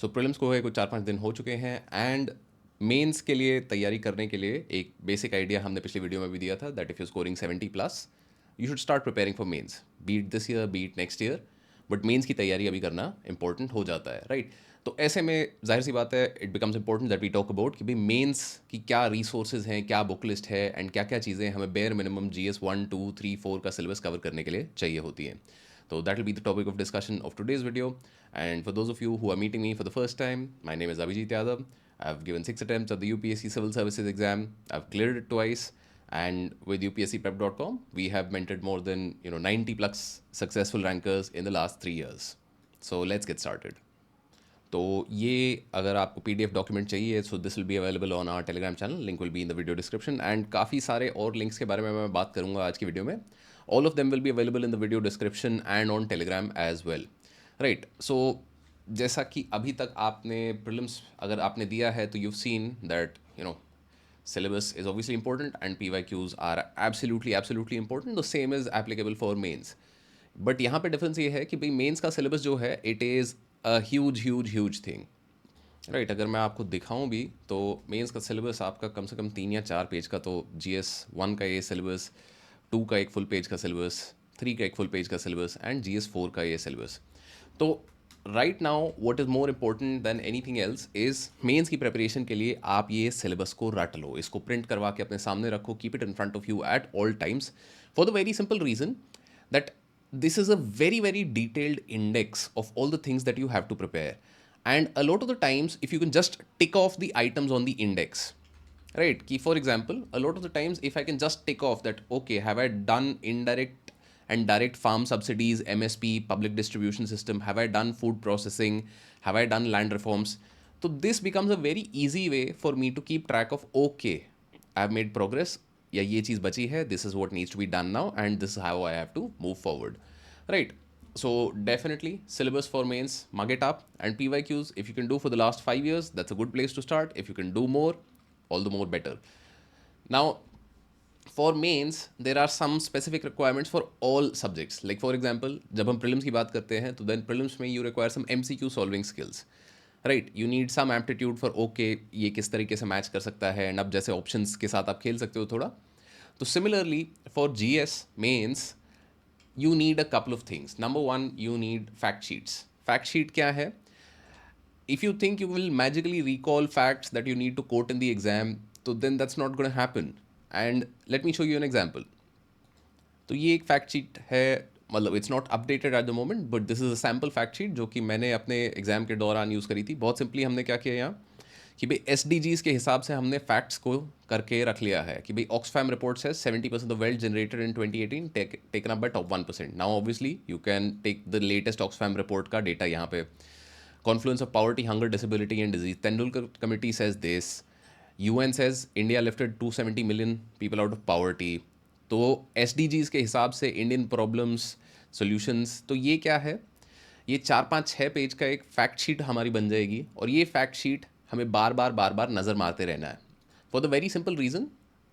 सो prelims को हुए कुछ 4-5 दिन हो चुके हैं एंड मेंस के लिए तैयारी करने के लिए एक बेसिक आइडिया हमने पिछली वीडियो में भी दिया था that if you scoring 70 plus you should start preparing for mains be it this year be it next year but mains की तैयारी अभी करना इंपॉर्टेंट हो जाता है राइट। तो ऐसे में जाहिर सी बात है it becomes important that we talk about कि भाई मेंस की क्या रिसोर्सेज हैं, क्या बुक लिस्ट है एंड क्या क्या चीज़ें हमें बेयर मिनिमम GS 1 2 3 4 का सिलेबस कवर करने के लिए चाहिए होती हैं। So that will be the topic of discussion of today's video. And for those of you who are meeting me for the first time, my name is Abhijit Yadav. I've given 6 attempts at the UPSC Civil Services exam. I've cleared it twice. And with UPSCPrep.com, we have mentored more than 90 plus successful rankers in the last 3 years. So let's get started. तो ये अगर आपको PDF document चाहिए so this will be available on our Telegram channel, link will be in the video description and काफ़ी सारे और links के बारे में मैं बात करूँगा आज की वीडियो में। All of them will be available in the video description and on Telegram as well right. So जैसा कि अभी तक आपने प्रीलिम्स अगर आपने दिया है तो you seen that syllabus is obviously important and PYQs are absolutely important. The same is applicable for mains. But यहाँ पे डिफरेंस ये है कि भाई मेंस का सिलेबस जो है it is a huge thing right. अगर मैं आपको दिखाऊं भी तो मेंस का सिलेबस आपका कम से कम 3 या 4 पेज का, तो GS 1 का ये सिलेबस, 2 का एक फुल पेज का सिलेबस, 3 का एक फुल पेज का सिलेबस एंड GS 4 का ये सिलेबस। तो right now what is more important than anything else is mains की प्रिपरेशन के लिए आप ये सिलेबस को रट लो, इसको प्रिंट करवा के अपने सामने रखो, keep it in front of you at all times for the very simple reason that this is a very detailed index of all the things that you have to prepare, and a lot of the times if you can just tick off the items on the index, right? Key for example, a lot of the times if I can just tick off that okay, have I done indirect and direct farm subsidies, MSP, public distribution system, have I done food processing, have I done land reforms, so this becomes a very easy way for me to keep track of okay, I've made progress या ये चीज़ बची है, this is what needs to be done now and this how I have to move forward right. So definitely syllabus for mains, mug it up, and PYQs if you can do for the last 5 years, that's a good place to start. If you can do more, all the more better. Now for mains there are some specific requirements for all subjects, like for example जब हम prelims की बात करते हैं तो then prelims में you require some MCQ solving skills, राइट। You need some aptitude for okay ये किस तरीके से मैच कर सकता है एंड अब जैसे ऑप्शंस के साथ आप खेल सकते हो थोड़ा। तो similarly for GS mains you need a couple of things. Number 1, you need fact sheets. Fact sheet क्या है? if you think you will magically recall facts that you need to quote in the exam, तो then that's not going to happen. And let me show you an example. तो ये एक fact sheet है, मतलब it's not updated at the moment but this is a sample fact sheet जो कि मैंने अपने एग्जाम के दौरान यूज़ करी थी। बहुत सिंपली हमने क्या किया यहाँ कि भाई SDGs के हिसाब से हमने फैक्ट्स को करके रख लिया है कि भाई ऑक्सफैम रिपोर्ट से 70% of wealth generated in 2018 taken up by top 1%। Now obviously you can take the latest Oxfam report का डेटा यहाँ पे। Confluence of poverty, hunger, disability and disease, Tendulkar committee says this, UN says India lifted 270 million people out of poverty। तो SDGs के हिसाब से Indian problems solutions, तो ये क्या है, ये 4 5 6 पेज का एक फैक्ट शीट हमारी बन जाएगी और ये फैक्ट शीट हमें बार बार नज़र मारते रहना है for the very simple reason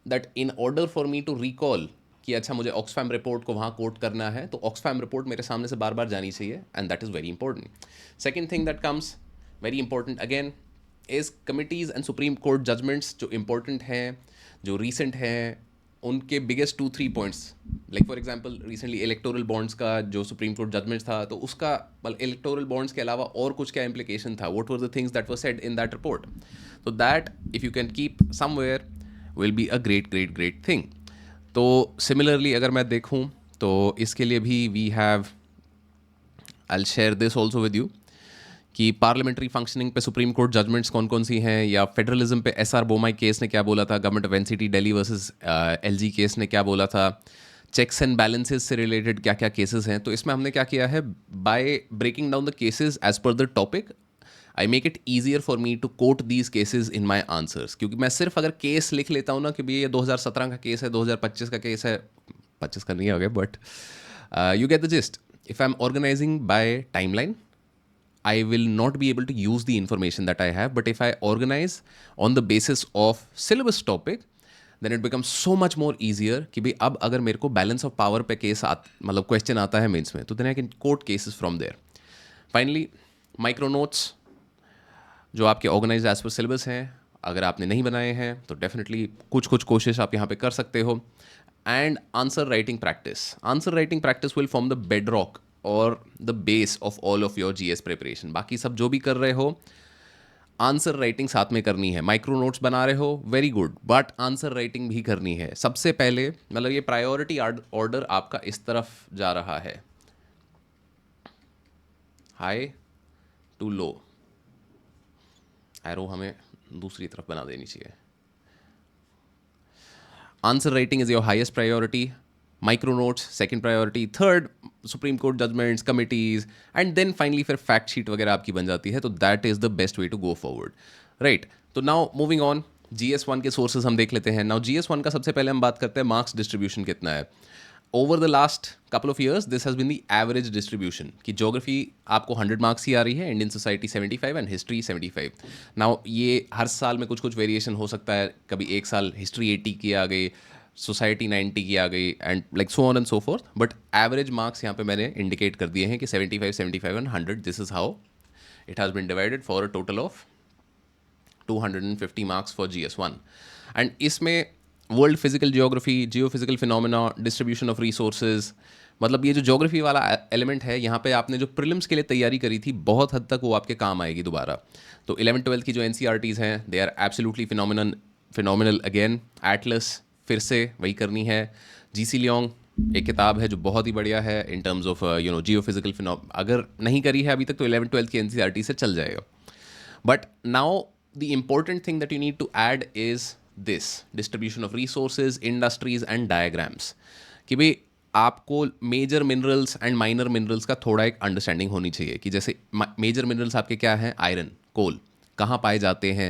that in order for me to recall कि अच्छा मुझे ऑक्सफैम रिपोर्ट को वहाँ कोट करना है तो ऑक्सफैम रिपोर्ट मेरे सामने से बार बार जानी चाहिए and that is very important. Second thing that comes very important again is committees and supreme court judgments जो इंपॉर्टेंट हैं, जो रीसेंट हैं, उनके biggest 2 3 points. Like for example recently electoral bonds का जो सुप्रीम कोर्ट जजमेंट था तो उसका इलेक्टोरल बॉन्ड्स के अलावा और कुछ क्या इम्प्लीकेशन था, what were the things that were said in that report, तो that if you can keep somewhere will be a great thing. तो सिमिलरली अगर मैं देखूँ तो इसके लिए भी we have, I will share this also with you कि पार्लियामेंट्री फंक्शनिंग पे सुप्रीम कोर्ट जजमेंट्स कौन कौन सी हैं, या फेडरलिज्म पे SR बोमाई केस ने क्या बोला था, government of NCT Delhi versus LG case ने क्या बोला था, चेक्स एंड बैलेंसेस से रिलेटेड क्या क्या केसेस हैं। तो इसमें हमने क्या किया है, by breaking down the cases as per the topic I make it easier for me to quote these cases in my answers. क्योंकि मैं सिर्फ अगर केस लिख लेता हूँ ना कि भाई ये 2017 का केस है, 2025 का केस है, 25 का नहीं हो गया but you get the gist. If I am organizing by timeline I will not be able to use the information that I have. But if I organize on the basis of syllabus topic, then it becomes so much more easier कि भाई अब अगर मेरे को balance of power पे case मतलब question आता है मेंस में तो then I can quote cases from there. Finally, micro notes. जो आपके ऑर्गेनाइज एज पर सिलेबस हैं, अगर आपने नहीं बनाए हैं तो डेफिनेटली कुछ कुछ कोशिश आप यहाँ पे कर सकते हो. And answer writing practice will form the bedrock और the base of all of your GS preparation. बाकी सब जो भी कर रहे हो, आंसर राइटिंग साथ में करनी है. माइक्रो नोट्स बना रहे हो, very good, but answer writing भी करनी है. सबसे पहले मतलब ये प्रायोरिटी ऑर्डर आपका इस तरफ जा रहा है, हाई टू लो. एरो हमें दूसरी तरफ बना देनी चाहिए. Answer writing is your highest priority, micro notes second priority, third supreme court judgments, committees, and then finally फिर फैक्ट शीट वगैरह आपकी बन जाती है. तो that is the best way to go forward, right. तो नाउ मूविंग ऑन, GS1 के sources हम देख लेते हैं. नाउ GS1 का सबसे पहले हम बात करते हैं मार्क्स डिस्ट्रीब्यूशन कितना है. Over the last couple of years this has been the average distribution कि ज्योग्राफी आपको 100 मार्क्स ही आ रही है, Indian society 75 and history 75. Now ये हर साल में कुछ कुछ वेरिएशन हो सकता है. कभी एक साल हिस्ट्री 80 की आ गई, सोसाइटी 90 की आ गई, and like so on and so fourth. But average marks यहाँ पे मैंने इंडिकेट कर दिए हैं कि 75, 75 and 100. This is how it has been divided for a total of 250 marks for GS1. And इसमें world physical geography, geo physical phenomena, distribution of resources, मतलब ये जो ज्योग्राफी वाला एलिमेंट है, यहाँ पे आपने जो प्रीलिम्स के लिए तैयारी करी थी बहुत हद तक वो आपके काम आएगी दोबारा. तो 11th-12th की जो NCERTs हैं, they are absolutely phenomenal again. Atlas फिर से वही करनी है. GC लियोंग एक किताब है जो बहुत ही बढ़िया है in terms of Jio physical अगर नहीं करी है अभी तक तो 11th-12th की NCERT से चल जाएगा. But now the important thing that you need to add is this distribution of resources, industries and diagrams. कि भाई आपको major minerals and minor minerals का थोड़ा एक अंडरस्टैंडिंग होनी चाहिए कि जैसे मेजर मिनरल्स आपके क्या हैं, आयरन, कोल, कहाँ पाए जाते हैं,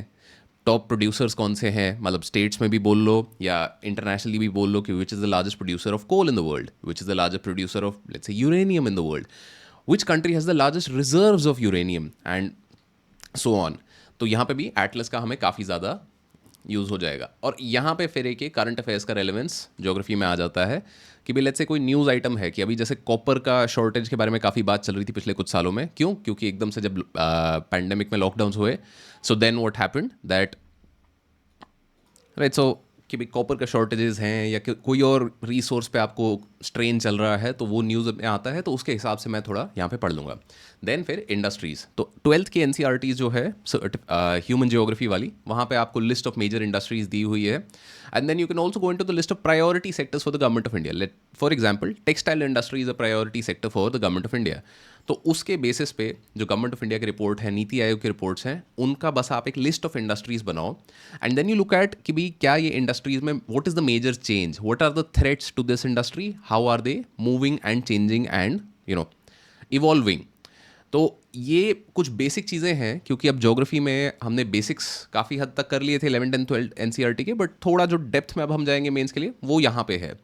टॉप प्रोड्यूसर्स कौन से हैं, मतलब स्टेट्स में भी बोल लो या इंटरनेशनली भी बोल लो कि which is the largest producer of coal in the world, which is the largest producer of let's say uranium in the world, which country has the largest reserves of uranium and so on. तो यहाँ पे भी Atlas का हमें काफ़ी ज़्यादा use हो जाएगा. और यहाँ पे फिर एक करंट अफेयर्स का रेलेवेंस ज्योग्राफी में आ जाता है कि भाई लेट्स से कोई न्यूज़ आइटम है कि अभी जैसे कॉपर का शॉर्टेज के बारे में काफ़ी बात चल रही थी पिछले कुछ सालों में. क्यों? क्योंकि एकदम से जब पैंडेमिक में लॉकडाउन्स हुए, so then what happened that, right, so कि भाई कॉपर का शॉर्टेजेस हैं या कोई और रिसोर्स पे आपको स्ट्रेन चल रहा है तो वो न्यूज़ में आता है, तो उसके हिसाब से मैं थोड़ा यहाँ पे पढ़ लूँगा. देन फिर इंडस्ट्रीज़, तो 12th की NCERTs जो है ह्यूमन जियोग्राफी वाली, वहाँ पे आपको लिस्ट ऑफ मेजर इंडस्ट्रीज़ दी हुई है. And then you can also go into the list of priority sectors for the government of India. Let for example textile industry is a priority sector for the government of India. तो उसके basis पे जो government of India की report है, नीति आयोग की reports हैं, उनका बस आप एक लिस्ट ऑफ इंडस्ट्रीज बनाओ and then you look at कि भाई क्या ये इंडस्ट्रीज में what is the major change, what are the threats to this industry, how are they moving and changing and evolving. तो ये कुछ बेसिक चीज़ें हैं क्योंकि अब ज्योग्राफी में हमने बेसिक्स काफ़ी हद तक कर लिए थे 11th एंड 12th NCERT के, बट थोड़ा जो डेप्थ में अब हम जाएंगे मेंस के लिए वो यहाँ पे है.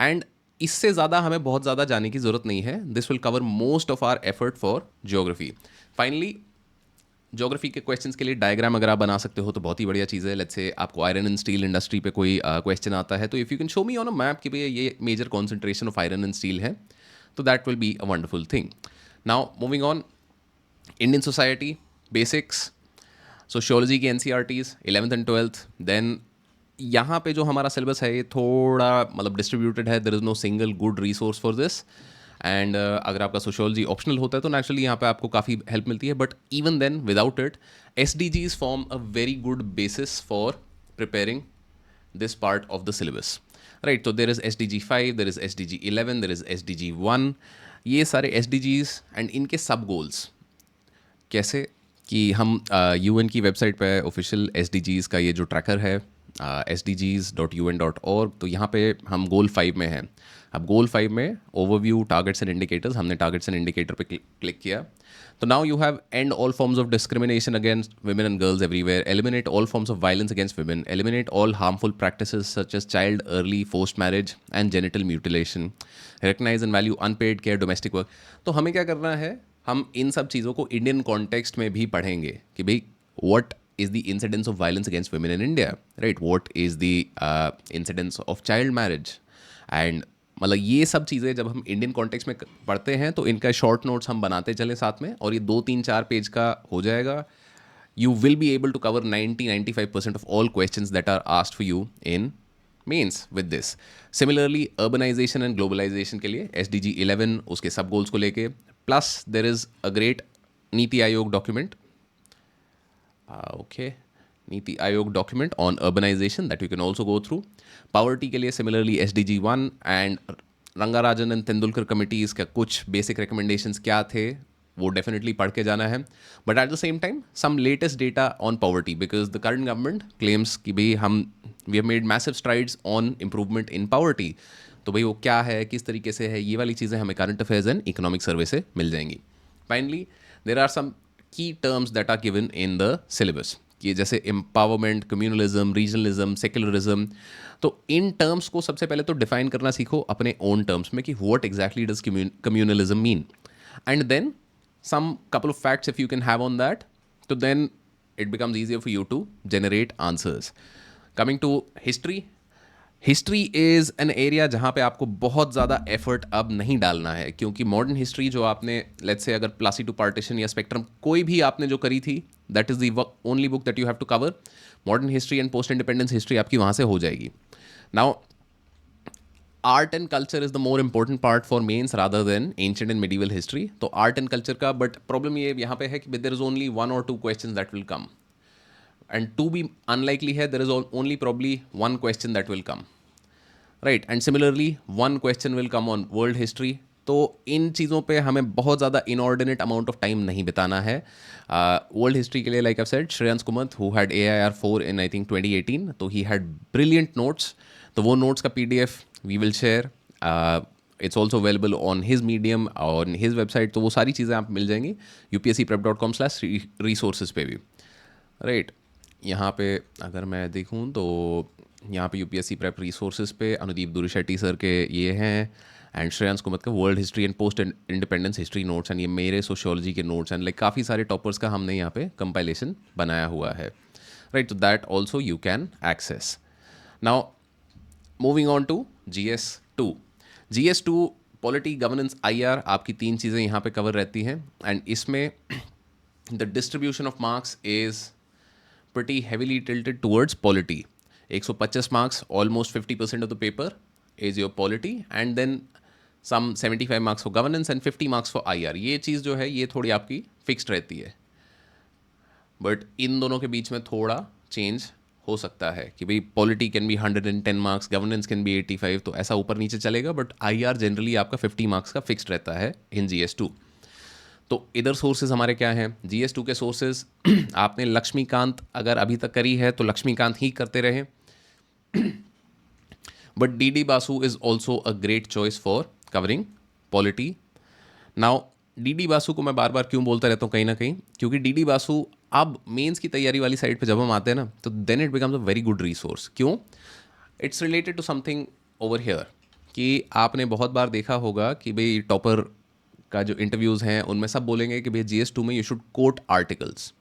एंड इससे ज़्यादा हमें बहुत ज़्यादा जाने की ज़रूरत नहीं है. This will cover most of our effort for geography. Finally geography के क्वेश्चंस के लिए डायग्राम अगर आप बना सकते हो तो बहुत ही बढ़िया चीज़ है. लेट्स से आपको आयरन एंड स्टील इंडस्ट्री पे कोई क्वेश्चन आता है तो if you can show me on a map कि भैया ये major concentration of iron and steel है, तो that will be a wonderful thing. Now moving on, Indian society basics, sociology की NCERTs 11th and 12th. Then यहाँ पे जो हमारा सिलेबस है ये थोड़ा मतलब डिस्ट्रीब्यूटेड है. There is no single good resource for this. And अगर आपका सोशियोलॉजी ऑप्शनल होता है तो नेचुरली यहाँ पे आपको काफ़ी हेल्प मिलती है. But even then without it SDGs form a very good basis for preparing this part of the syllabus, right? So there is SDG 5, there is SDG 11, there is SDG 1. ये सारे SDGs and इनके सब goals कैसे कि हम UN की website पे official SDGs का ये जो ट्रैकर है sdgs.un.org, तो यहाँ पे हम गोल 5 में हैं. अब गोल 5 में ओवरव्यू, टारगेट्स एंड इंडिकेटर्स, हमने टारगेट्स एंड इंडिकेटर पे क्लिक किया. तो now you have and all forms of discrimination against women and girls everywhere, eliminate all forms of violence against women, eliminate all harmful practices such as child early forced marriage and genital mutilation, recognize and value unpaid care, domestic work. तो हमें क्या करना है, हम इन सब चीज़ों को Indian context में भी पढ़ेंगे कि भाई what is the incidence of violence against women in India, right? What is the incidence of child marriage? And मतलब ये सब चीज़ें जब हम इंडियन कॉन्टेक्स्ट में पढ़ते हैं तो इनका शॉर्ट नोट्स हम बनाते चले साथ में, और ये 2-3-4 पेज का हो जाएगा. you will be able to cover 90-95% of all questions that are asked for you in mains with this. Similarly, urbanization and globalization के लिए SDG 11 उसके सब गोल्स को लेके, plus there is a great NITI Aayog document, okay, NITI Aayog document on urbanization that you can also go through. Poverty के लिए similarly SDG 1 and Rangarajan and Tendulkar committees का कुछ बेसिक रिकमेंडेशंस क्या थे वो डेफिनेटली पढ़ के जाना है. But at the same time some latest data on poverty, because the current government claims कि भाई we have made massive strides on improvement in poverty. तो भाई वो क्या है, किस तरीके से है, ये वाली चीज़ें हमें current affairs and economic survey से मिल जाएंगी. Finally there are some key terms that are given in the syllabus, कि जैसे एम्पावरमेंट, कम्युनलिज्म, रीजनलिज्म, सेक्युलरिज्म. तो इन टर्म्स को सबसे पहले तो डिफाइन करना सीखो अपने ओन टर्म्स में कि what exactly does communalism mean, and then some couple of facts if you can have on that, so then it becomes easier for you to generate answers. Coming to history, history is an area जहाँ पे आपको बहुत ज़्यादा effort अब नहीं डालना है, क्योंकि मॉडर्न हिस्ट्री जो आपने लेट्स से अगर प्लासी टू पार्टीशन या स्पेक्ट्रम कोई भी आपने जो करी थी, that is the only book that you have to cover. Modern history and post independence history आपकी वहाँ से हो जाएगी. Now art and culture is the more important part for mains rather than ancient and medieval history. तो art and culture का, but problem ये यहाँ पे है कि there is only 1 or 2 question that will come, and 2 भी unlikely है. There is only probably 1 question that will come, right. And similarly 1 question will come on world history. तो इन चीज़ों पे हमें बहुत ज़्यादा इनऑर्डिनेट अमाउंट ऑफ टाइम नहीं बिताना है. वर्ल्ड हिस्ट्री के लिए like I said, Shreyansh Kumat who had AIR 4 in I think 2018, तो ही हैड ब्रिलियंट नोट्स. तो वो नोट्स का PDF we will share. It's also available on his medium, on his website. तो वो सारी चीज़ें आप मिल जाएंगी upscprep.com/resources पे भी, राइट. यहाँ पे अगर मैं देखूँ तो यहाँ पे UPSC प्रेप रिसोर्सेज पे अनुदीप दुरीशेट्टी सर के ये हैं, एंड श्रेयांश कुमत का world history and post independence history notes, and ये मेरे सोशियोलॉजी के नोट्स, एंड लाइक काफ़ी सारे टॉपर्स का हमने यहाँ पे कंपाइलेशन बनाया हुआ है, राइट. तो that also you can access. Now moving on to GS2. GS2 polity, governance, IR, आपकी 3 चीज़ें यहाँ पे कवर रहती हैं. एंड इसमें the distribution of marks is pretty heavily tilted towards polity. 125 marks, almost 50% of the paper is your polity, and then some 75 marks for governance and 50 marks for IR. ये चीज़ जो है ये थोड़ी आपकी फिक्स्ड रहती है, बट इन दोनों के बीच में थोड़ा चेंज हो सकता है कि भाई polity can be 110 marks, governance can be 85, तो ऐसा ऊपर नीचे चलेगा. बट IR जनरली आपका 50 मार्क्स का फिक्स्ड रहता है इन GS2. तो इधर सोर्सेज हमारे क्या हैं, GS2 के सोर्सेज आपने लक्ष्मीकांत अगर अभी तक करी है तो लक्ष्मीकांत ही करते रहे, but DD Basu is also a great choice for covering polity. Now DD Basu को मैं बार बार क्यों बोलता रहता हूँ कहीं ना कहीं, क्योंकि DD बासु अब मेंस की तैयारी वाली साइड पे जब हम आते हैं ना, तो then it becomes a very good resource. क्यों? It's related to something over here, कि आपने बहुत बार देखा होगा कि भाई टॉपर का जो इंटरव्यूज़ हैं उनमें सब बोलेंगे कि भाई GS2 में you should quote articles.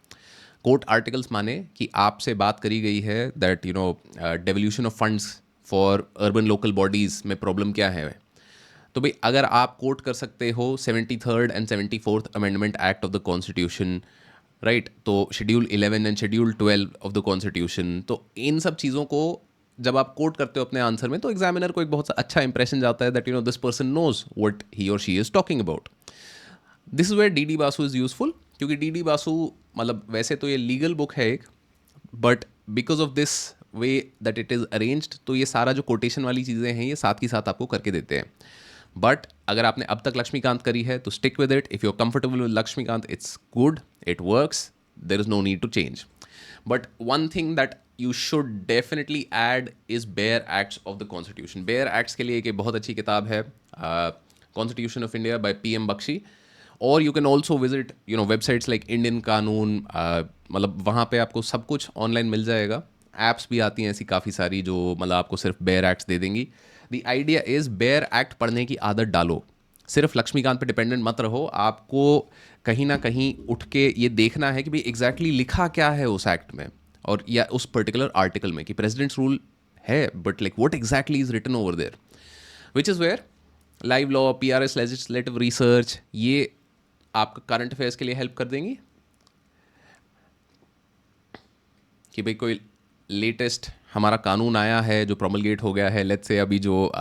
Quote articles माने कि आपसे बात करी गई है that you know devolution of funds for urban local bodies में प्रॉब्लम क्या है. तो भाई अगर आप कोट कर सकते हो 73rd and 74th amendment act of the constitution, right, तो schedule 11 and schedule 12 of the constitution, तो इन सब चीज़ों को जब आप कोट करते हो अपने आंसर में, तो एग्जामिनर को एक बहुत अच्छा इंप्रेशन जाता है that you know this person knows what he और she is talking about. This is where DD Basu is useful, क्योंकि DD बासु मतलब वैसे तो ये लीगल बुक है एक, but because of this way that it is arranged, तो ये सारा जो कोटेशन वाली चीज़ें हैं ये साथ ही साथ आपको करके देते हैं. बट अगर आपने अब तक लक्ष्मीकांत करी है तो stick with it. If you are comfortable with Laxmikanth, it's good, it works, there is no need to change. But one thing that you should definitely add is Bare Acts of the Constitution. Bare Acts के लिए एक बहुत अच्छी किताब है Constitution of India by PM Bakshi. और you can also visit websites like Indian कानून, मतलब वहाँ पे आपको सब कुछ ऑनलाइन मिल जाएगा. ऐप्स भी आती हैं ऐसी काफ़ी सारी जो मतलब आपको सिर्फ Bare Acts दे देंगी. The idea is Bare Act पढ़ने की आदत डालो, सिर्फ लक्ष्मीकांत पे डिपेंडेंट मत रहो. आपको कहीं ना कहीं उठ के ये देखना है कि भाई एग्जैक्टली लिखा क्या है उस एक्ट में और या उस पर्टिकुलर आर्टिकल में, कि प्रेसिडेंट्स रूल है but like what exactly is written over there, which is where live law, PRS, legislative research, ये आपका करंट अफेयर्स के लिए हेल्प कर देंगी. कि भाई कोई लेटेस्ट हमारा कानून आया है जो प्रोमलगेट हो गया है, लेट्स से अभी जो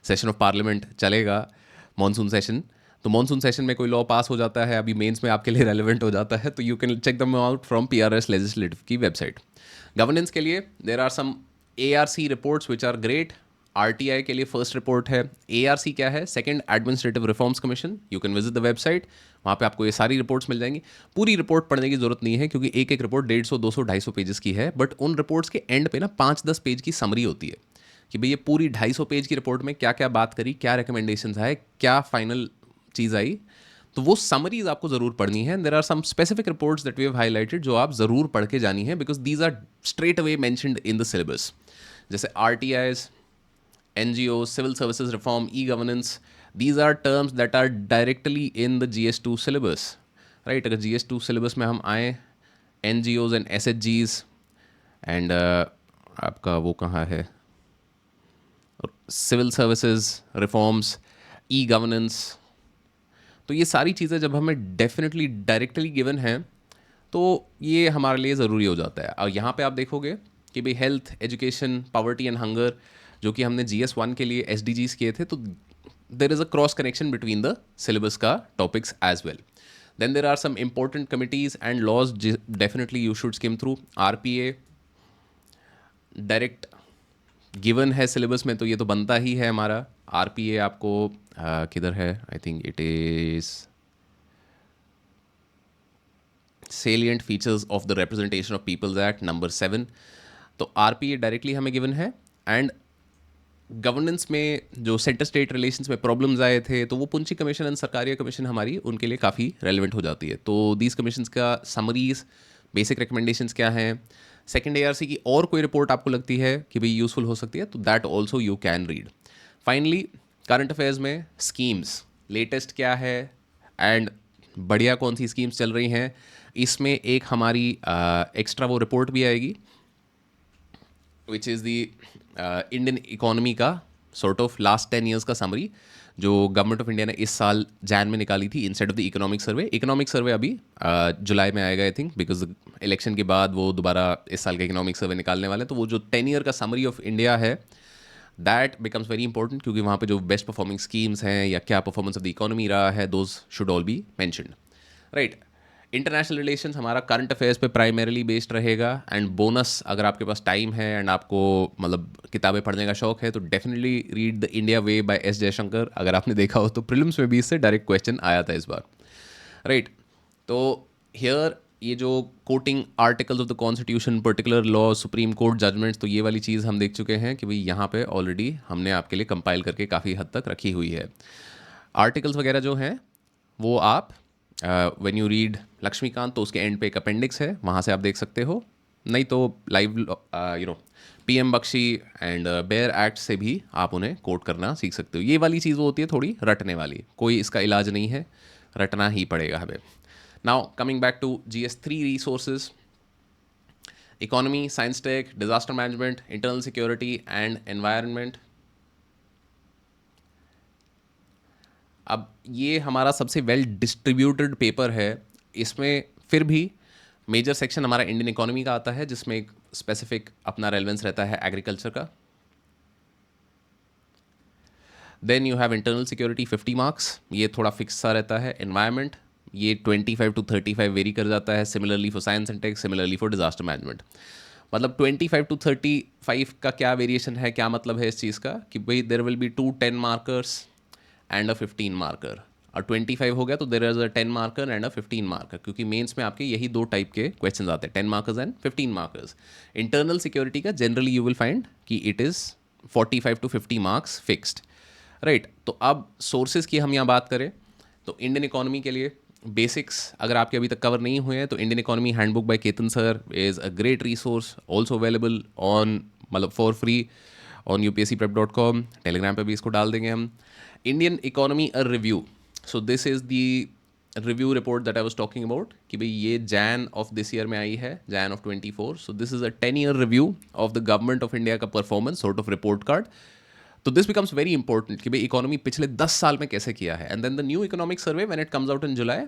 सेशन ऑफ पार्लियामेंट चलेगा, मॉनसून सेशन, तो मॉनसून सेशन में कोई लॉ पास हो जाता है, अभी मेंस में आपके लिए रेलेवेंट हो जाता है, तो you can check them out from PRS legislative की वेबसाइट। गवर्नेंस के लिए there are some ARC reports which are great. RTI के लिए फर्स्ट रिपोर्ट है। ARC क्या है? Second administrative reforms commission. You can visit the website, वहाँ पे आपको ये सारी रिपोर्ट्स मिल जाएंगी। पूरी रिपोर्ट पढ़ने की जरूरत नहीं है क्योंकि एक एक रिपोर्ट 150, 200, 250 पेजेस की है, बट उन रिपोर्ट्स के एंड पे ना 5-10 पेज की समरी होती है कि भाई ये पूरी 250 पेज की रिपोर्ट में क्या क्या बात करी, क्या रिकमेंडेशंस आए, क्या फाइनल चीज़ आई, तो वो समरीज आपको जरूर पढ़नी है। There are some specific reports that we have highlighted जो आप जरूर पढ़ के जानी है, because these are straight away mentioned in the syllabus, जैसे RTIs, NGOs, civil services reform, e-governance. These are terms that are directly in the GS2 syllabus, right? अगर GS2 syllabus में हम आए, NGOs and SHGs and आपका वो कहाँ है, civil services reforms, e-governance, तो ये सारी चीज़ें जब हमें डेफिनेटली डायरेक्टली गिवन हैं तो ये हमारे लिए ज़रूरी हो जाता है। और यहाँ पे आप देखोगे कि भाई health, education, poverty and hunger जो कि हमने GS1 के लिए SDGs किए थे, तो there is a cross connection between the syllabus का topics as well. Then there are some important committees and laws definitely you should skim through. RPA direct given है सिलेबस में, तो ये तो बनता ही है हमारा। RPA आपको किधर है, I think it is salient features of the representation of people's act number 7। तो RPA डायरेक्टली हमें गिवन है। एंड गवर्नेंस में जो सेंटर स्टेट रिलेशंस में प्रॉब्लम्स आए थे, तो वो Punchhi commission and Sarkaria commission हमारी उनके लिए काफ़ी रेलिवेंट हो जाती है। तो दीज कमीशंस का समरीज, बेसिक रिकमेंडेशंस क्या हैं, सेकंड ARC की और कोई रिपोर्ट आपको लगती है कि भाई यूज़फुल हो सकती है, तो that also you can read. Finally current affairs में स्कीम्स, लेटेस्ट क्या है एंड बढ़िया कौन सी स्कीम्स चल रही हैं, इसमें एक हमारी एक्स्ट्रा वो रिपोर्ट भी आएगी which is the Indian economy का सॉर्ट ऑफ लास्ट 10 ईयर्स का समरी जो गवर्नमेंट ऑफ इंडिया ने इस साल जैन में निकाली थी instead of the economic survey. Economic survey अभी जुलाई में आएगा आई थिंक, बिकॉज इलेक्शन के बाद वो दोबारा इस साल का इकोनॉमिक सर्वे निकालने वाले हैं। तो वो जो 10 ईयर का समरी ऑफ इंडिया है दैट बिकम्स वेरी इंपॉर्टेंट, क्योंकि वहाँ पे जो बेस्ट परफॉर्मिंग स्कीम्स हैं या क्या परफॉर्मेंस ऑफ द इकोनॉमी रहा है, those should all be mentioned, right. International relations हमारा करंट अफेयर्स पे प्राइमरीली बेस्ड रहेगा। एंड बोनस, अगर आपके पास टाइम है एंड आपको मतलब किताबें पढ़ने का शौक है, तो definitely read the India way by S Jaishankar. अगर आपने देखा हो तो प्रीलिम्स में भी इससे डायरेक्ट क्वेश्चन आया था इस बार, राइट। तो हियर ये जो quoting articles of the constitution, particular law, supreme court judgments, तो ये वाली चीज़ हम देख चुके हैं कि भाई यहाँ पे ऑलरेडी हमने आपके लिए कंपाइल करके काफ़ी हद तक रखी हुई है। आर्टिकल्स वगैरह जो हैं वो आप व्हेन यू रीड लक्ष्मीकांत, तो उसके एंड पे एक अपेंडिक्स है, वहाँ से आप देख सकते हो। नहीं तो live PM Bakshi and bare act से भी आप उन्हें कोट करना सीख सकते हो। ये वाली चीज़ वो होती है थोड़ी रटने वाली, कोई इसका इलाज नहीं है, रटना ही पड़ेगा हमें। Now coming back to GS3 resources, economy, science tech, disaster management, internal security and environment. अब ये हमारा सबसे वेल डिस्ट्रीब्यूटेड पेपर है। इसमें फिर भी मेजर सेक्शन हमारा इंडियन इकोनॉमी का आता है, जिसमें एक स्पेसिफिक अपना रेलेवेंस रहता है एग्रीकल्चर का। Then you have internal security 50 marks, ये थोड़ा फिक्स सा रहता है। एनवायरनमेंट ये 25 to 35 वेरी कर जाता है। Similarly for science and tech, similarly for disaster management. मतलब 25 to 35 का क्या वेरिएशन है, क्या मतलब है इस चीज़ का कि भाई there will be 2 10 markers and a 15 marker, और 25 हो गया तो there is a 10 marker and a 15 marker, क्योंकि मेंस में आपके यही दो टाइप के क्वेश्चन आते हैं, 10 markers and 15 markers. Internal security का जनरली यू विल फाइंड कि it is 45 to 50 marks fixed, right. तो अब सोर्सेज की हम यहाँ बात करें तो इंडियन इकोनॉमी के लिए बेसिक्स अगर आपके अभी तक कवर नहीं हुए हैं, तो Indian economy handbook by Ketan sir is a great resource, also available on मतलब for free on upscprep.com। Telegram पे भी इसको डाल देंगे हम। Indian economy a review, so this is the review report that I was talking about कि भाई ये जैन ऑफ दिस ईयर में आई है, Jan of 24। So this is a 10 year review of the government of India का performance, sort of report card. तो this becomes very important कि भाई इकोनॉमी पिछले 10 साल में कैसे किया है। And then the new economic survey when it comes out in July,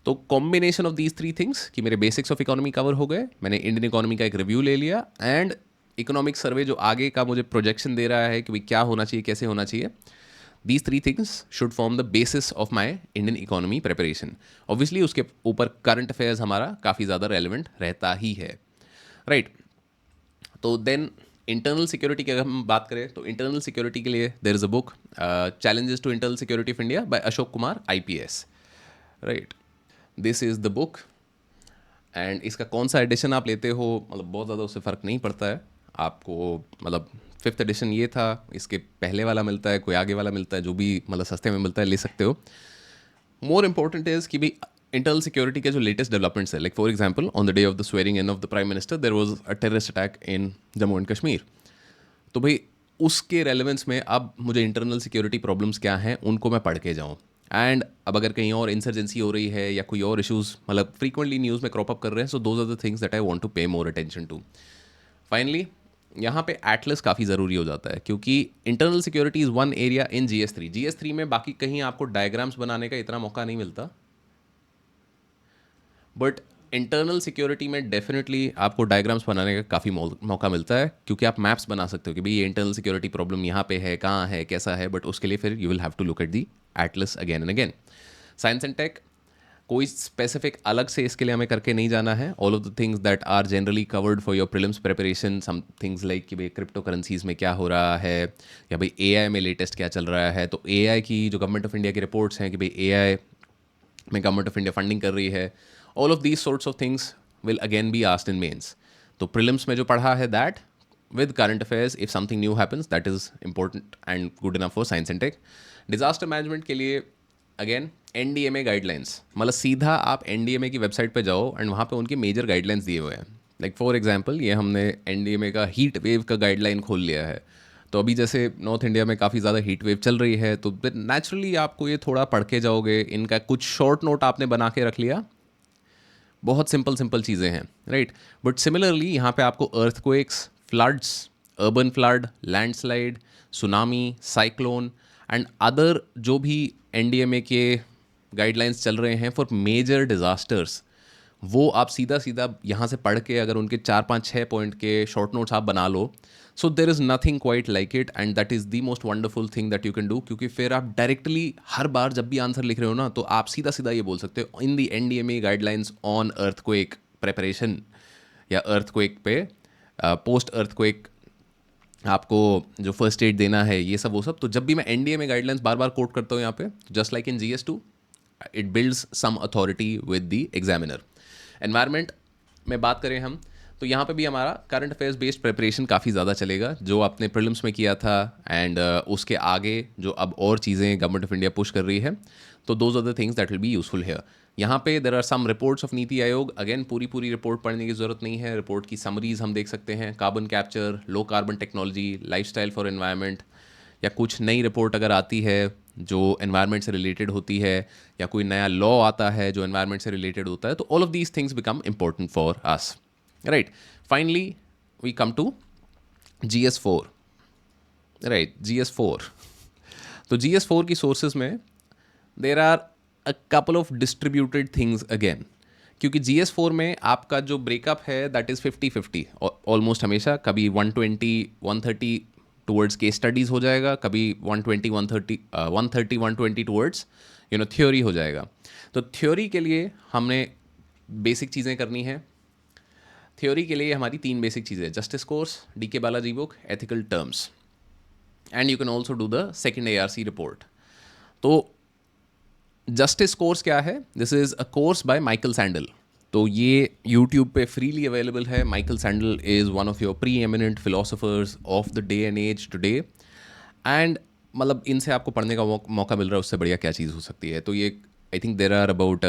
तो combination of these three things कि मेरे बेसिक्स ऑफ इकोनॉमी कवर हो गए, मैंने इंडियन इकोनॉमी का एक रिव्यू ले लिया, एंड इकोनॉमिक सर्वे जो आगे का मुझे प्रोजेक्शन दे रहा है कि भाई क्या होना चाहिए, कैसे होना चाहिए, these three things should form the basis of my Indian economy preparation. Obviously उसके ऊपर करंट अफेयर्स हमारा काफ़ी ज़्यादा रेलिवेंट रहता ही है, राइट तो देन इंटरनल सिक्योरिटी की अगर हम बात करें तो इंटरनल सिक्योरिटी के लिए there is a book challenges to internal security of India by Ashok Kumar IPS, right this is the book. एंड इसका कौन सा एडिशन आप लेते हो मतलब बहुत ज़्यादा उससे फ़र्क नहीं पड़ता है आपको, मतलब 5th एडिशन ये था, इसके पहले वाला मिलता है, कोई आगे वाला मिलता है, जो भी मतलब सस्ते में मिलता है ले सकते हो। मोर इम्पोर्टेंट इज़ कि भाई इंटरनल सिक्योरिटी के जो लेटेस्ट डेवलपमेंट्स है, like for example on the day of the swearing in of the prime minister there was a terrorist attack in Jammu and Kashmir. तो भाई उसके रेलेवेंस में अब मुझे इंटरनल सिक्योरिटी प्रॉब्लम्स क्या हैं उनको मैं पढ़ के जाऊँ। एंड अब अगर कहीं और इंसर्जेंसी हो रही है या कोई और इश्यूज़ मतलब फ्रीक्वेंटली न्यूज़ में क्रॉप अप कर रहे हैं, so those are the things that I want to pay more attention to. Finally यहाँ पे एटलस काफ़ी ज़रूरी हो जाता है क्योंकि internal security is one area in GS3 में बाकी कहीं आपको डायग्राम्स बनाने का इतना मौका नहीं मिलता, बट इंटरनल सिक्योरिटी में डेफिनेटली आपको डायग्राम्स बनाने का काफ़ी मौका मिलता है क्योंकि आप मैप्स बना सकते हो कि भाई ये इंटरनल सिक्योरिटी प्रॉब्लम यहाँ पे है, कहाँ है, कैसा है, बट उसके लिए फिर you will have to look at the atlas again and again. Science and tech कोई स्पेसिफिक अलग से इसके लिए हमें करके नहीं जाना है, all of the things that are generally covered for your prelims preparation, some things like कि भाई क्रिप्टो करेंसीज में क्या हो रहा है या भाई AI में लेटेस्ट क्या चल रहा है। तो AI की जो गवर्नमेंट ऑफ इंडिया की रिपोर्ट्स हैं कि भाई AI में गवर्नमेंट ऑफ इंडिया फंडिंग कर रही है, all of these sorts of things will again be asked in mains. तो प्रीलिम्स में जो पढ़ा है that with current affairs if something new happens that is important and good enough for science and tech। Disaster management के लिए again NDMA guidelines, मतलब सीधा आप NDMA की वेबसाइट पे जाओ एंड वहाँ पे उनके मेजर गाइडलाइंस दिए हुए हैं। लाइक फॉर एग्जांपल ये हमने NDMA का हीट वेव का गाइडलाइन खोल लिया है। तो अभी जैसे नॉर्थ इंडिया में काफ़ी ज़्यादा हीट वेव चल रही है तो नेचुरली आपको ये थोड़ा पढ़ के जाओगे, इनका कुछ शॉर्ट नोट आपने बना के रख लिया, बहुत सिंपल सिंपल चीज़ें हैं, राइट। बट सिमिलरली यहाँ पे आपको earthquakes, floods, urban flood, landslide, tsunami, cyclone and other जो भी NDMA के गाइडलाइंस चल रहे हैं फॉर मेजर डिज़ास्टर्स, वो आप सीधा सीधा यहाँ से पढ़ के अगर उनके 4-5-6 पॉइंट के शॉर्ट नोट्स आप बना लो, so there is nothing quite like it and that is the most wonderful thing that you can do. क्योंकि फिर आप डायरेक्टली हर बार जब भी आंसर लिख रहे हो ना तो आप सीधा सीधा ये बोल सकते हो इन दी NDMA guidelines on earthquake preparation या अर्थक्वेक पे पोस्ट अर्थक्वेक आपको जो फर्स्ट एड देना है, ये सब वो सब। तो जब भी मैं NDMA गाइडलाइंस बार बार कोट करता हूँ यहाँ पे, just like in GS2 it builds some authority with the examiner. Environment में बात करें हम तो यहाँ पे भी हमारा करंट अफेयर्स बेस्ड प्रिपरेशन काफ़ी ज़्यादा चलेगा जो आपने प्रीलिम्स में किया था एंड उसके आगे जो अब और चीज़ें गवर्नमेंट ऑफ इंडिया पुश कर रही है, तो those are the things that will be useful here. यहाँ पे there are some reports of NITI Aayog, again पूरी रिपोर्ट पढ़ने की ज़रूरत नहीं है, रिपोर्ट की समरीज हम देख सकते हैं, carbon capture, low carbon technology, lifestyle for environment, या कुछ नई रिपोर्ट अगर आती है जो एनवायरनमेंट से रिलेटेड होती है या कोई नया लॉ आता है जो एनवायरनमेंट से रिलेटेड होता है, तो all of these things become important for us, right. Finally we come to GS4, right, GS4। तो GS4 की सोर्सेज में there are a couple of distributed things again, क्योंकि GS4 में आपका जो ब्रेकअप है दैट इज़ 50-50 ऑलमोस्ट हमेशा, कभी 120-130 टूवर्ड्स केस स्टडीज़ हो जाएगा, कभी 130-120 टूवर्ड्स थ्योरी हो जाएगा। तो थ्योरी के लिए हमने बेसिक चीज़ें करनी है। थ्योरी के लिए हमारी 3 बेसिक चीज़ें, justice course, DK Balaji book, ethical terms, and you can also do the second ARC report. तो जस्टिस कोर्स क्या है? This is a course by Michael Sandel. तो ये यूट्यूब पे फ्रीली अवेलेबल है। Michael Sandel is one of your preeminent philosophers of the day and age today, and मतलब इनसे आपको पढ़ने का मौका मिल रहा है, उससे बढ़िया क्या चीज़ हो सकती है। तो ये I think there are about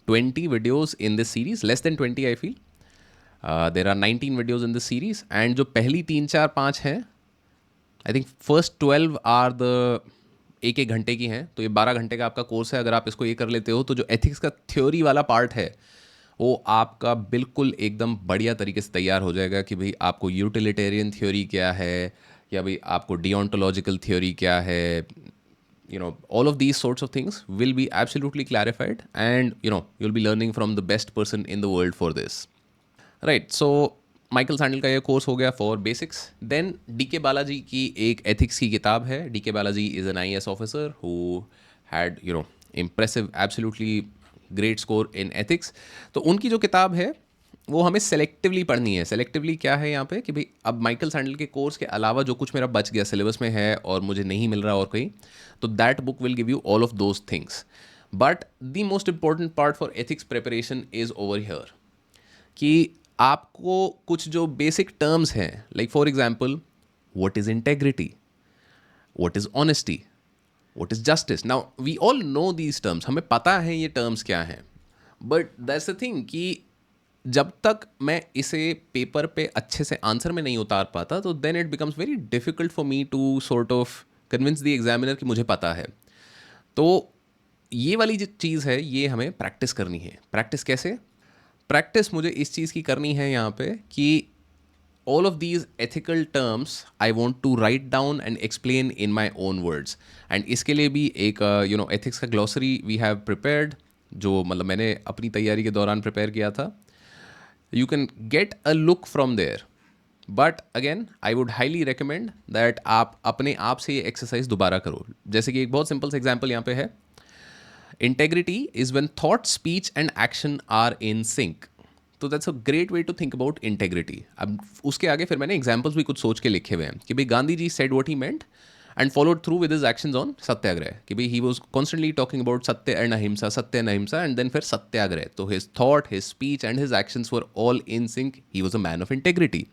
20 videos in this series, less than 20 I feel. There are 19 videos in this series, and जो पहली 3-4-5 हैं, I think first 12 are the 1-1 घंटे की हैं। तो ये 12 घंटे का आपका कोर्स है। अगर आप इसको ये कर लेते हो तो जो एथिक्स का थ्योरी वाला पार्ट है वो आपका बिल्कुल एकदम बढ़िया तरीके से तैयार हो जाएगा कि भाई आपको यूटिलिटेरियन थ्योरी क्या है या भाई आपको डिओंटोलॉजिकल थ्योरी क्या है, all of these sorts of things will be absolutely clarified, and you'll be learning from the best person in the world for this. Right, so Michael sandal का ये course हो गया फॉर बेसिक्स. देन डी के बालाजी की एक ethics की किताब है. डी के Balaji is an IAS officer who had impressive absolutely great score in ethics. तो उनकी जो किताब है वो हमें सेलेक्टिवली पढ़नी है. सेलेक्टिवली क्या है यहाँ पे कि भाई अब माइकल सैंडल के कोर्स के अलावा जो कुछ मेरा बच गया सिलेबस में है और मुझे नहीं मिल रहा और कहीं, तो that book will give you all of those things. But the most important part for ethics preparation is over here कि आपको कुछ जो बेसिक टर्म्स हैं, like for example what is integrity, what is honesty, what is justice. Now we all know these terms, हमें पता है ये terms क्या हैं. बट दैट्स द थिंग कि जब तक मैं इसे पेपर पे अच्छे से आंसर में नहीं उतार पाता, तो then it becomes very difficult for me to sort of convince the examiner कि मुझे पता है. तो ये वाली जो चीज़ है ये हमें प्रैक्टिस करनी है. प्रैक्टिस कैसे? प्रैक्टिस मुझे इस चीज़ की करनी है यहाँ पे कि all of these ethical terms I want to write down and explain in my own words. and इसके लिए भी एक ethics का glossary we have prepared, जो मतलब मैंने अपनी तैयारी के दौरान प्रिपेयर किया था. You can get a look from there, but again I would highly recommend that आप अपने आप से ये एक्सरसाइज दोबारा करो. जैसे कि एक बहुत सिंपल सा एग्जाम्पल यहाँ पे है. Integrity is when thought, speech and action are in sync. तो that's a great way to think about integrity. अब उसके आगे फिर मैंने एग्जाम्पल्स भी कुछ सोच के लिखे हुए हैं कि भाई Gandhi ji said what he meant and followed through with his actions on satyagraha. कि भाई he was constantly talking about satya and ahimsa, satya and ahimsa, and then फिर सत्याग्रह. तो his thought, his speech and his actions were all in sync. He was a man of integrity.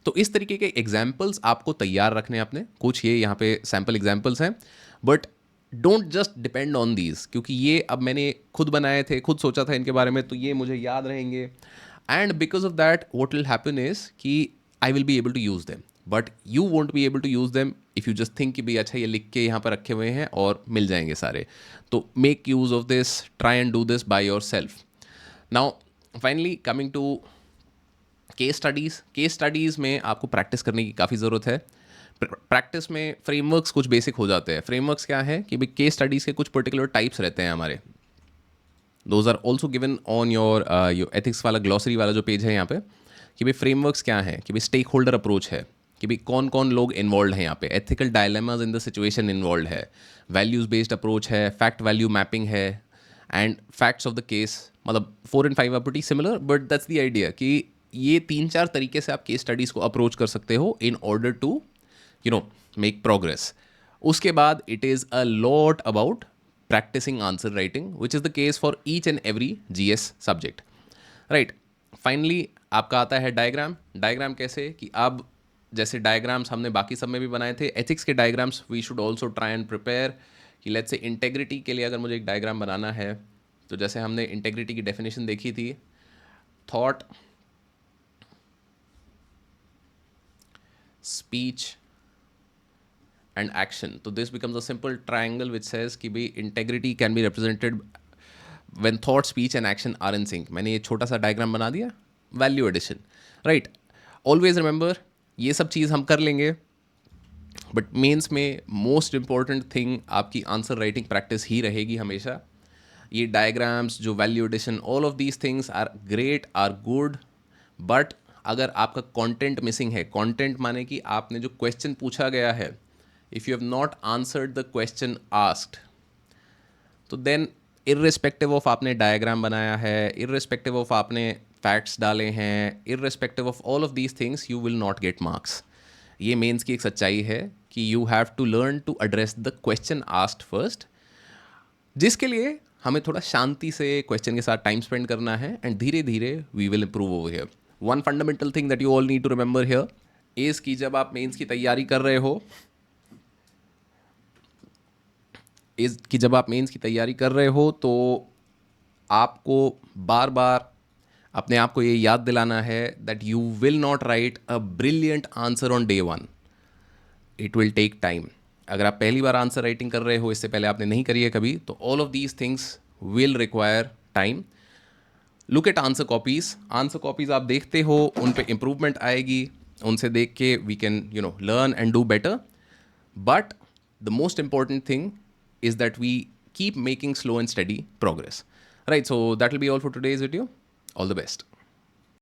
तो इस तरीके के examples आपको तैयार रखने हैं अपने. कुछ ये यहाँ पे सैम्पल एग्जाम्पल्स हैं, but don't just depend on these, क्योंकि ये अब मैंने खुद बनाए थे, खुद सोचा था इनके बारे में, तो ये मुझे याद रहेंगे. And because of that, what will happen is कि I will be able to use them, but you won't be able to use them if you just think कि भाई अच्छा ये लिख के यहाँ पर रखे हुए हैं और मिल जाएंगे सारे. तो make use of this, try and do this by yourself. Now, finally coming to case studies. Case studies में आपको प्रैक्टिस करने की काफ़ी ज़रूरत है. प्रैक्टिस में फ्रेमवर्क्स कुछ बेसिक हो जाते हैं. फ्रेमवर्क्स क्या है कि भाई केस स्टडीज़ के कुछ पर्टिकुलर टाइप्स रहते हैं हमारे. Those are also given on your ethics वाला ग्लॉसरी वाला जो पेज है यहाँ पे, कि भाई फ्रेमवर्क्स क्या है, कि भाई स्टेक होल्डर अप्रोच है, कि भाई कौन कौन लोग इन्वॉल्व हैं यहाँ पे, ethical dilemmas in the situation involve है, वैल्यूज़ बेस्ड अप्रोच है, फैक्ट वैल्यू मैपिंग है, and facts of the case. मतलब 4 and 5 are pretty similar, but that's the idea कि ये 3-4 तरीके से आप केस स्टडीज़ को अप्रोच कर सकते हो in order to make progress. उसके बाद it is a lot about practicing answer writing, which is the case for each and every GS subject. Right. Finally, आपका आता है डायग्राम. डायग्राम कैसे कि अब जैसे डायग्राम्स हमने बाकी सब में भी बनाए थे, एथिक्स के diagrams we should also try and prepare. कि लेट्स से इंटेग्रिटी के लिए अगर मुझे एक डायग्राम बनाना है, तो जैसे हमने इंटेग्रिटी की डेफिनेशन देखी थी, thought, speech and action. So this becomes a simple triangle which says कि भाई integrity can be represented when thought, speech and action are in sync. मैंने ये छोटा सा डायग्राम बना दिया. Value addition. Right. Always remember ये सब चीज़ हम कर लेंगे, बट मेंस में मोस्ट इंपॉर्टेंट थिंग आपकी आंसर राइटिंग प्रैक्टिस ही रहेगी हमेशा. ये डायग्राम्स, जो value addition, all of these things are great, are good, but अगर आपका कंटेंट मिसिंग है, कंटेंट माने कि आपने जो क्वेश्चन पूछा गया है, if you have not answered the question asked, तो then irrespective of आपने डायग्राम बनाया है, irrespective of आपने फैक्ट्स डाले हैं, irrespective of all of these things, you will not get marks. ये मेंस की एक सच्चाई है कि you have to learn to address the question asked first, जिसके लिए हमें थोड़ा शांति से क्वेश्चन के साथ टाइम स्पेंड करना है, एंड धीरे धीरे we will improve over here. One fundamental thing that you all need to remember here is कि जब आप मेंस की तैयारी कर रहे हो, तो आपको बार बार अपने आप को ये याद दिलाना है that you will not write a brilliant answer on day 1. It will take time. अगर आप पहली बार आंसर राइटिंग कर रहे हो, इससे पहले आपने नहीं करी है कभी, तो all of these things will require time. Look at answer copies. Answer copies आप देखते हो, उन पे इम्प्रूवमेंट आएगी, उनसे देख के we can learn and do better. But the most important thing is that we keep making slow and steady progress. Right, so that will be all for today's video. All the best.